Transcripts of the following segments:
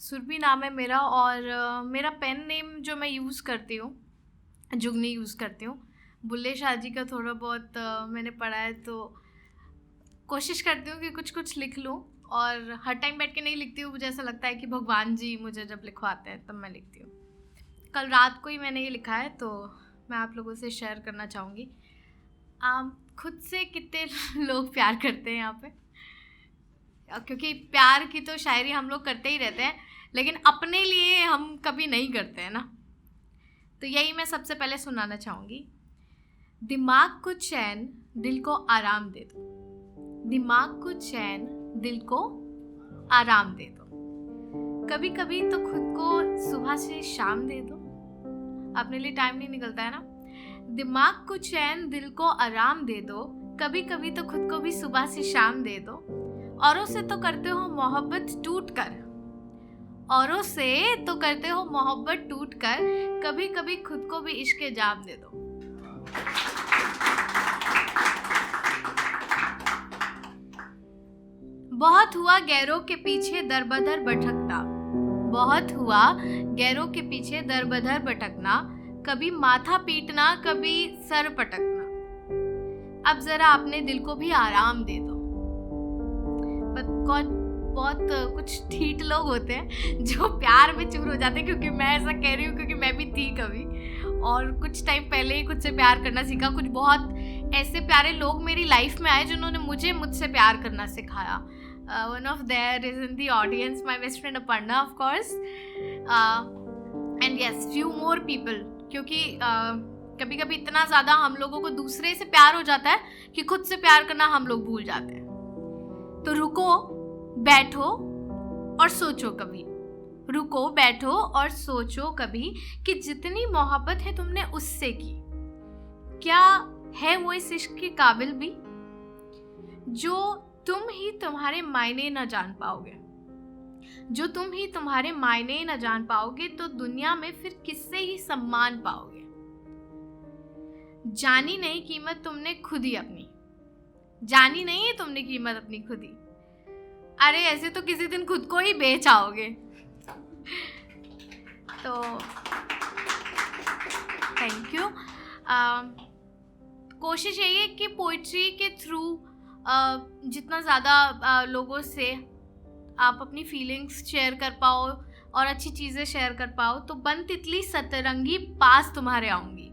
सुरभि नाम है मेरा और मेरा पेन नेम जो मैं यूज़ करती हूँ, जुगनी यूज़ करती हूँ। बुल्ले शाह जी का थोड़ा बहुत मैंने पढ़ा है, तो कोशिश करती हूँ कि कुछ कुछ लिख लूँ, और हर टाइम बैठ के नहीं लिखती हूँ। मुझे ऐसा लगता है कि भगवान जी मुझे जब लिखवाते हैं तब मैं लिखती हूँ। कल रात को ही मैंने ये लिखा है, तो मैं आप लोगों से शेयर करना चाहूँगी। खुद से कितने लोग प्यार करते हैं यहाँ पे, क्योंकि प्यार की तो शायरी हम लोग करते ही रहते हैं, लेकिन अपने लिए हम कभी नहीं करते हैं ना। तो यही मैं सबसे पहले सुनाना चाहूँगी। दिमाग को चैन, दिल को आराम दे दो। दिमाग को चैन, दिल को आराम दे दो। कभी कभी तो खुद को सुबह से शाम दे दो। अपने लिए टाइम नहीं निकलता है ना। दिमाग को चैन, दिल को आराम दे दो। कभी कभी तो खुद को भी सुबह से शाम दे दो। औरों से तो करते हो मोहब्बत टूट कर, औरों से तो करते हो मोहब्बत टूट कर। कभी कभी खुद को भी इश्क जाम दे दो। बहुत हुआ गैरों के पीछे दर बदर भटकना। बहुत हुआ गैरों के पीछे दर बदर भटकना। कभी माथा पीटना, कभी सर पटकना। अब जरा अपने दिल को भी आराम दे दो। बहुत कुछ ठीठ लोग होते हैं जो प्यार में चूर हो जाते हैं, क्योंकि मैं ऐसा कह रही हूँ क्योंकि मैं भी थी कभी, और कुछ टाइम पहले ही खुद से प्यार करना सीखा। कुछ बहुत ऐसे प्यारे लोग मेरी लाइफ में आए जिन्होंने मुझसे प्यार करना सिखाया। One of their is in the audience, my best friend Aparna of course, and yes few more people. क्योंकि कभी कभी इतना ज़्यादा हम लोगों को दूसरे से प्यार हो जाता है कि खुद से प्यार करना हम लोग भूल जाते हैं। तो रुको, बैठो और सोचो कभी। रुको, बैठो और सोचो कभी कि जितनी मोहब्बत है तुमने उससे की, क्या है वो इस इश्क के काबिल भी, जो तुम ही तुम्हारे मायने न जान पाओगे। जो तुम ही तुम्हारे मायने न जान पाओगे तो दुनिया में फिर किससे ही सम्मान पाओगे। जानी नहीं कीमत तुमने खुद ही अपनी, जानी नहीं है तुमने कीमत अपनी खुद ही। अरे ऐसे तो किसी दिन खुद को ही बेच आओगे। तो थैंक यू। कोशिश यही है कि पोइट्री के थ्रू जितना ज़्यादा लोगों से आप अपनी फीलिंग्स शेयर कर पाओ और अच्छी चीज़ें शेयर कर पाओ। तो बन तितली सतरंगी पास तुम्हारे आऊँगी,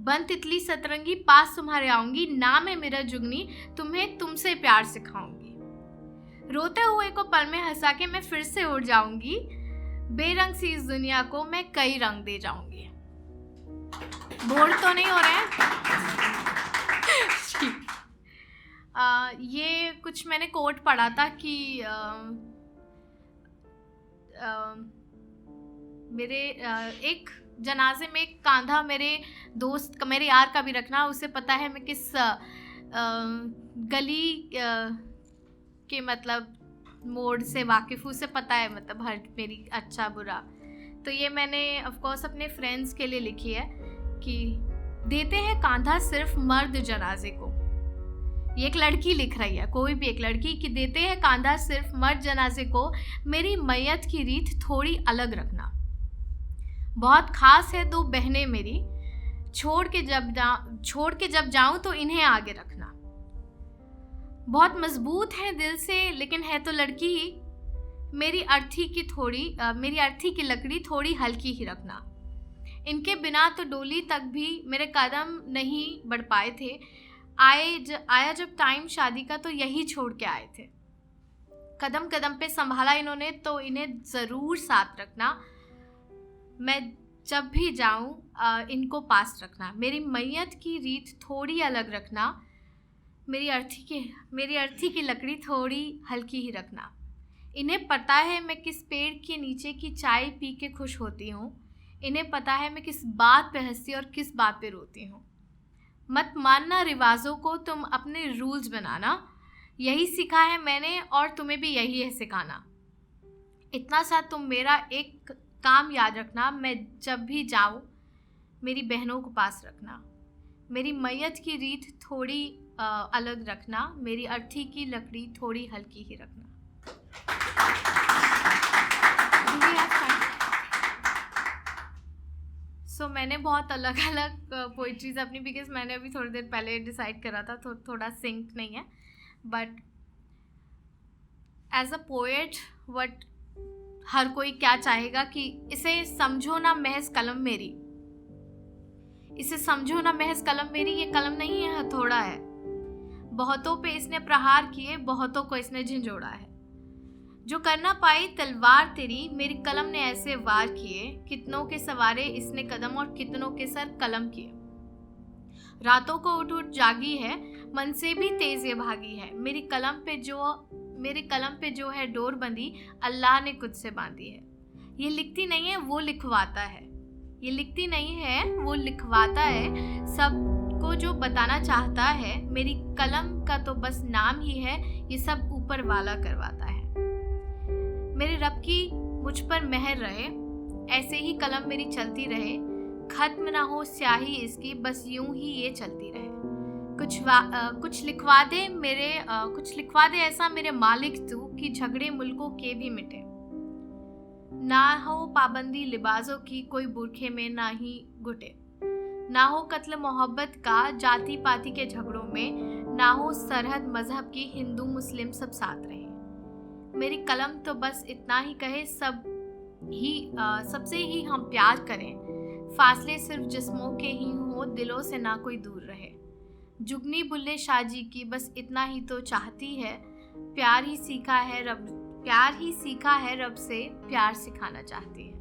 बन तितली सतरंगी पास तुम्हारे आऊँगी। नाम है मेरा जुगनी, तुम्हें तुमसे प्यार सिखाऊंगी। रोते हुए को पल में हंसा के मैं फिर से उड़ जाऊंगी। बेरंग सी इस दुनिया को मैं कई रंग दे जाऊंगी। बोर तो नहीं हो रहे हैं? ये कुछ मैंने कोट पढ़ा था कि मेरे एक जनाजे में एक कांधा मेरे दोस्त का, मेरे यार का भी रखना। उसे पता है मैं किस गली के मतलब मोड़ से वाकिफ़, उसे पता है मतलब हर मेरी अच्छा बुरा। तो ये मैंने ऑफ कोर्स अपने फ्रेंड्स के लिए लिखी है कि देते हैं कांधा सिर्फ मर्द जनाजे को। ये एक लड़की लिख रही है, कोई भी एक लड़की, कि देते हैं कांधा सिर्फ मर्द जनाजे को। मेरी मैयत की रीत थोड़ी अलग रखना। बहुत खास है दो बहनें मेरी, छोड़ के जब जाऊं तो इन्हें आगे रखना। बहुत मजबूत है दिल से लेकिन है तो लड़की ही। मेरी अर्थी की लकड़ी थोड़ी हल्की ही रखना। इनके बिना तो डोली तक भी मेरे कदम नहीं बढ़ पाए थे। आया जब टाइम शादी का तो यही छोड़ के आए थे। कदम कदम पे संभाला इन्होंने, तो इन्हें ज़रूर साथ रखना। मैं जब भी जाऊं इनको पास रखना। मेरी मैयत की रीत थोड़ी अलग रखना। मेरी अर्थी की लकड़ी थोड़ी हल्की ही रखना। इन्हें पता है मैं किस पेड़ के नीचे की चाय पी के खुश होती हूँ। इन्हें पता है मैं किस बात पे हंसती और किस बात पे रोती हूँ। मत मानना रिवाजों को, तुम अपने रूल्स बनाना। यही सीखा है मैंने और तुम्हें भी यही है सिखाना। इतना सा तुम मेरा एक काम याद रखना। मैं जब भी जाऊँ मेरी बहनों को पास रखना। मेरी मैयत की रीत थोड़ी अलग रखना। मेरी अर्थी की लकड़ी थोड़ी हल्की ही रखना। we have time? सो मैंने बहुत अलग अलग पोइट्रीज अपनी, बिकॉज मैंने अभी थोड़ी देर पहले डिसाइड करा था, थोड़ा सिंक नहीं है. But as a poet what हर कोई क्या चाहेगा कि इसे समझो ना महज कलम मेरी, इसे समझो ना महज कलम मेरी, ये कलम नहीं है हथौड़ा है. बहुतों पे इसने प्रहार किए, बहुतों को इसने झंझोड़ा है. जो करना पाई तलवार तेरी, मेरी कलम ने ऐसे वार किए. कितनों के सवारे इसने कदम और कितनों के सर कलम किए. रातों को उठ उठ जागी है, मन से भी तेज ये भागी है. मेरी कलम पे जो है डोर बंदी, अल्लाह ने खुद से बांधी है. ये लिखती नहीं है वो लिखवाता है, ये लिखती नहीं है वो लिखवाता है. सबको जो बताना चाहता है, मेरी कलम का तो बस नाम ही है, ये सब ऊपर वाला करवाता है. मेरे रब की मुझ पर मेहर रहे, ऐसे ही कलम मेरी चलती रहे. खत्म ना हो स्याही इसकी, बस यूं ही ये चलती रहे. कुछ लिखवा दे ऐसा मेरे मालिक तू, कि झगड़े मुल्कों के भी मिटे. ना हो पाबंदी लिबासों की, कोई बुरखे में ना ही घुटे. ना हो कत्ल मोहब्बत का जाति पाति के झगड़ों में, ना हो सरहद मजहब की, हिंदू मुस्लिम सब साथ रहे. मेरी कलम तो बस इतना ही कहे, सबसे ही हम प्यार करें. फासले सिर्फ जिस्मों के ही हो, दिलों से ना कोई दूर रहे. जुगनी बुल्ले शाह जी की बस इतना ही तो चाहती है. प्यार ही सीखा है रब से, प्यार सिखाना चाहती है.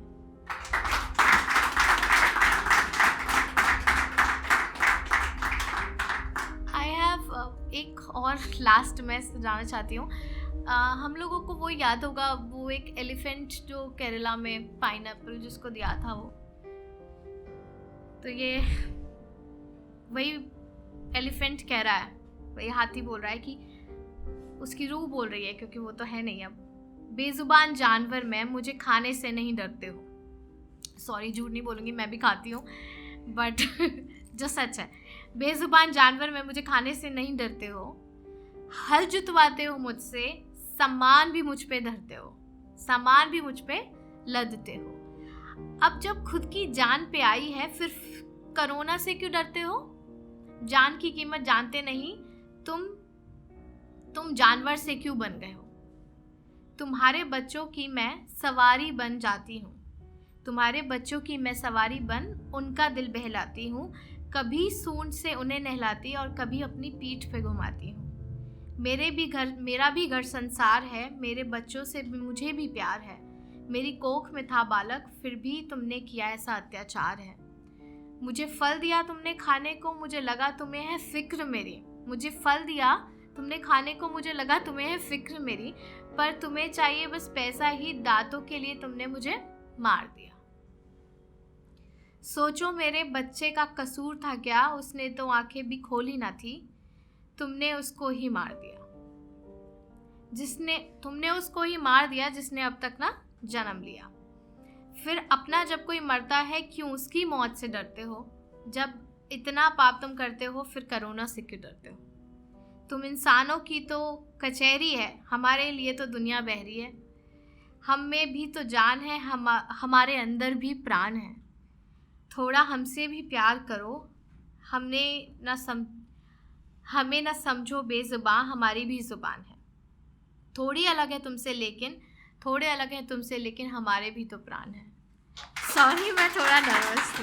आई हैव एक और लास्ट मैं जाना चाहती हूँ. हम लोगों को वो याद होगा, वो एक एलिफेंट जो केरला में पाइनएप्पल जिसको दिया था वो. तो ये वही एलिफेंट कह रहा है, वही हाथी बोल रहा है कि उसकी रूह बोल रही है, क्योंकि वो तो है नहीं अब. बेजुबान जानवर मैं, मुझे खाने से नहीं डरते हो. सॉरी झूठ नहीं बोलूँगी, मैं भी खाती हूँ, बट जो सच है. बेजुबान जानवर मैं, मुझे खाने से नहीं डरते हो. हल जुतवाते हो मुझसे, सामान भी मुझ पे धरते हो, सामान भी मुझ पे लदते हो. अब जब खुद की जान पे आई है, फिर कोरोना से क्यों डरते हो? जान की कीमत जानते नहीं तुम जानवर से क्यों बन गए हो? तुम्हारे बच्चों की मैं सवारी बन जाती हूँ, तुम्हारे बच्चों की मैं सवारी बन उनका दिल बहलाती हूँ. कभी सूंड से उन्हें नहलाती और कभी अपनी पीठ पे घुमाती हूँ. मेरा भी घर संसार है, मेरे बच्चों से भी मुझे भी प्यार है. मेरी कोख में था बालक, फिर भी तुमने किया ऐसा अत्याचार है. मुझे फल दिया तुमने खाने को, मुझे लगा तुम्हें है फिक्र मेरी. मुझे फल दिया तुमने खाने को, मुझे लगा तुम्हें है फिक्र मेरी. पर तुम्हें चाहिए बस पैसा ही, दांतों के लिए तुमने मुझे मार दिया. सोचो मेरे बच्चे का कसूर था क्या, उसने तो आंखें भी खोली ना थी. तुमने उसको ही मार दिया, जिसने अब तक ना जन्म लिया. फिर अपना जब कोई मरता है, क्यों उसकी मौत से डरते हो? जब इतना पाप तुम करते हो, फिर कोरोना से क्यों डरते हो? तुम इंसानों की तो कचहरी है, हमारे लिए तो दुनिया बहरी है. हम में भी तो जान है, हमारे अंदर भी प्राण है. थोड़ा हमसे भी प्यार करो, हमें ना समझो बेजुबान, हमारी भी जुबान है. थोड़े अलग है तुमसे लेकिन हमारे भी तो प्राण है. सॉरी, मैं थोड़ा नर्वस थी.